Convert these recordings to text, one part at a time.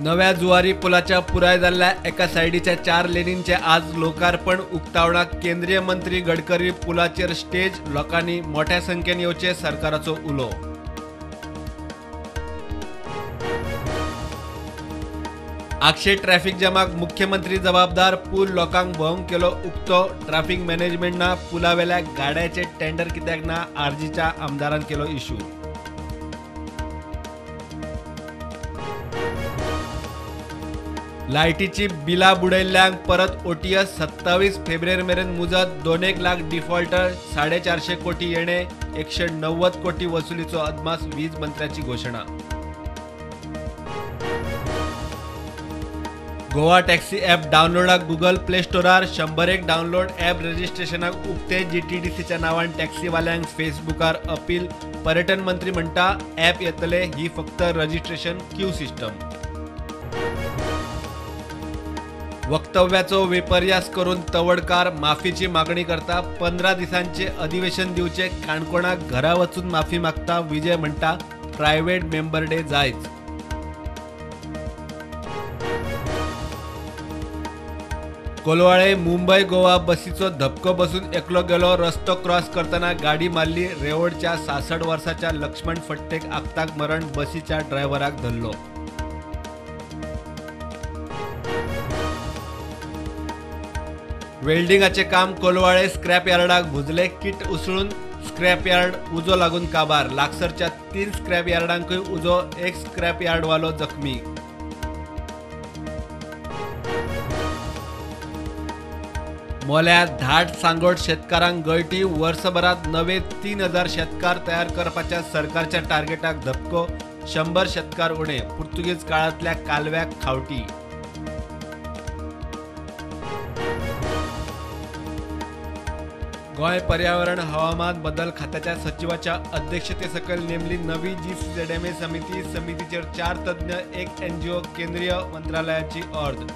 नव्या जुवारी पुलाच्या पुराय जाल्ल्या एका सायडीच्या 4 लेनींचे आज लोकार्पण उक्तावणाक केंद्रीय मंत्री गडकरी पुलाचेर स्टेज लोकांनी मोठ्या संख्येन येवचे सरकाराचो उलो। आक्षे ट्रॅफिक जॅमाक मुख्यमंत्री जबाबदार पूल लोकांक भोवंक केलो उक्तो ट्रॅफिक मॅनेजमेंट ना पुलावेल्या गाड्याचे टेंडर कित्याक ना आरजीच्या आमदारान केलो इश्यू। लायटीची बिला बुडयल्ल्यांक परत ओटीएस 27 फेब्रुवारी मेरेन मुजत 2 लाख डिफॉल्टर 450 कोटी येणे 190 कोटी वसुलीचो अदमास वीज मंत्र्याची घोषणा। गोवा टॅक्सी ॲप डावनलोडाक गुगल प्ले स्टोरार 101 डावनलोड ॲप रजिस्ट्रेशनाक उक्ते जीटीडीसीच्या नावान टॅक्सीवाल्यांक फेसबुकार अपील। पर्यटन मंत्री म्हणटा ॲप येतले ही फक्त रजिस्ट्रेशन क्यू सिस्टम। वक्तव्याचो विपर्यास करून तवडकार माफीची मागणी करता 15 दिसांचे अधिवेशन दिवचे काणकोणाक घरा वचून माफी मागता विजय म्हणटा प्रायव्हेट मेंबर डे जायच। कोलवाळे मुंबई गोवा बसीचो धपको बसून एकलो गेलो रस्तो क्रॉस करताना गाडी मारली। रेवोडच्या 66 वर्षाच्या लक्ष्मण फट्टेक आगताक मरण बसीच्या ड्रायव्हराक धरलो। वेल्डिंगाचे काम कोलवाळे स्क्रॅप यार्डाक भुजले। किट उसळून स्क्रॅप यार्ड उजो लागून काबार। लागसरच्या 3 स्क्रॅप यार्डांकय उजो, 1 स्क्रॅप यार्डवालो जखमी। मोल्या धाड सांगोड शेतकारांक गळटी। वर्षभरात नवे 3000 शेतकार तयार करपाच्या सरकारच्या टार्गेटाक धपको। 100 शेतकार उणे। पुर्तुगीज काळातल्या कालव्याक खावटी। गोय पर्यावरण हवामान बदल खात्याच्या सचिवाच्या अध्यक्षतेसकल नेमली नवी जीसीझेडएमए समिती। समितीचेर 4 तज्ञ, 1 एनजीओ, केंद्रीय मंत्रालयाची अर्द।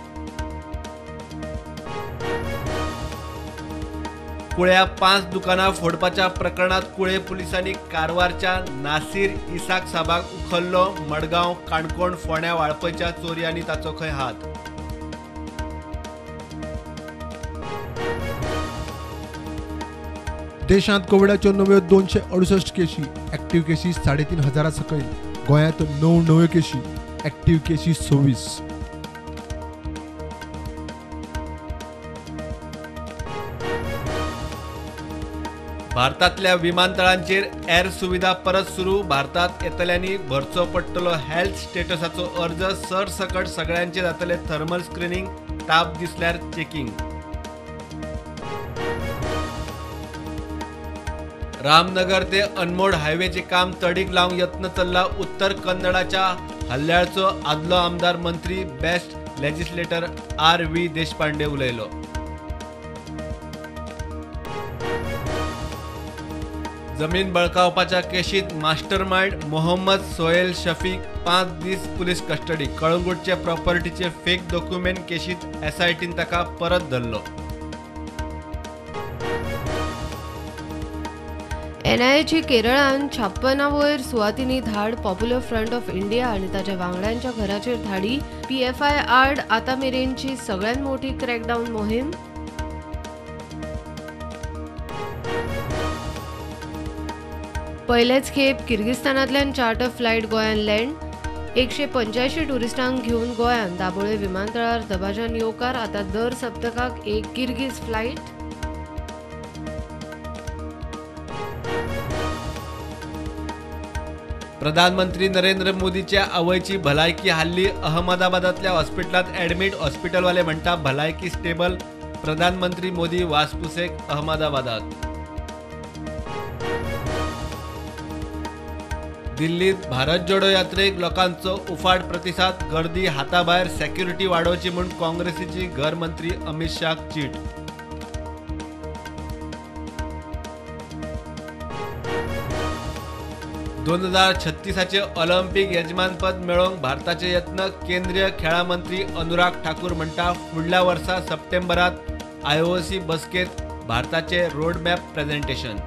कुळ्या 5 दुकानां फोडपाच्या प्रकरणात कुळे पुलिसांनी कारवारच्या नासीर इसाक साबाक उखल्लो। मडगांव, काणकोण, फोंड्या वाळपयच्या चोरी आनी ताचो खंय हात। देशांत कोविडाच्यो नव्यो 268 केशी। ॲक्टिव्ह केसी 3500 सकयल। गोंयांत 9 नव्यो केशी। ॲक्टिव्ह केसी 26। भारतातल्या विमानतळांचेर एअर सुविधा परत सुरू। भारतात येतल्यांनी भरचो पडटलो हेल्थ स्टेटसाचो अर्ज। सरसकट सगळ्यांचे जातले थर्मल स्क्रीनिंग। ताप दिसल्यार चेकिंग। रामनगर ते अनमोड हायवेचे काम तडीक लावंक यत्न चल्ला। उत्तर कन्नडाच्या हल्ल्याळचो आदलो आमदार मंत्री बेस्ट लेजिस्लेटर आर.व्ही. देशपांडे उलयलो। जमीन बळकावपाच्या केशीत मास्टरमाइंड मोहम्मद सोहेल शफीक 5 दीस पुलीस कस्टडी। कळंगूटचे प्रॉपर्टीचे फेक डॉक्युमेंट केशीत एसआयटीन ताका परत धरलो। एनआयएची केरळान 56 वयर सुवातींनी धाड। पॉप्युलर फ्रंट ऑफ इंडिया आनी ताच्या वांगड्यांच्या घराचेर धाडी। पीएफआय आड आतां मेरेनची सगळ्यांत मोठी क्रॅकडाऊन मोहीम। पयलेच खेप किर्गिस्तानांतल्यान चार्टर फ्लायट गोंयांत लँड। 185 टुरिस्टांक घेवन गोंयांत दाबोळे विमानतळार दबाज्यान येवकार। आतां दर सप्तकाक एक किर्गिज फ्लायट। प्रधानमंत्री नरेंद्र मोदीच्या आवयची भलायकी हाल्ली। अहमदाबादातल्या हॉस्पिटलात ॲडमिट। हॉस्पिटलवाले म्हणटा भलायकी स्टेबल। प्रधानमंत्री मोदी वासपुसेक अहमदाबादात। दिल्लीत भारत जोडो यात्रेक लोकांचो उफाट प्रतिसाद। गर्दी हाताभायर। सेक्युरिटी वाडोवची म्हूण काँग्रेसीची घरमंत्री अमित शाह चीट। दोन 2036चे ऑलिंपिक यजमानपद मेळोवंक भारताचे यत्न। केंद्रीय खेळा मंत्री अनुराग ठाकूर म्हणटा फुडल्या वर्सा सप्टेंबरात आयओसी बसकेत भारताचे रोडमॅप प्रेझेंटेशन।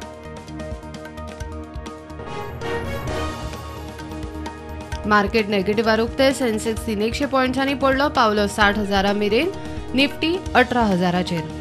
मार्केट नेगेटिव्ह उक्ते सेन्सेक्स 300 पॉयंट्सांनी पडलो, पावलो 60,000 मेरेन. निफ्टी 18,000चेर.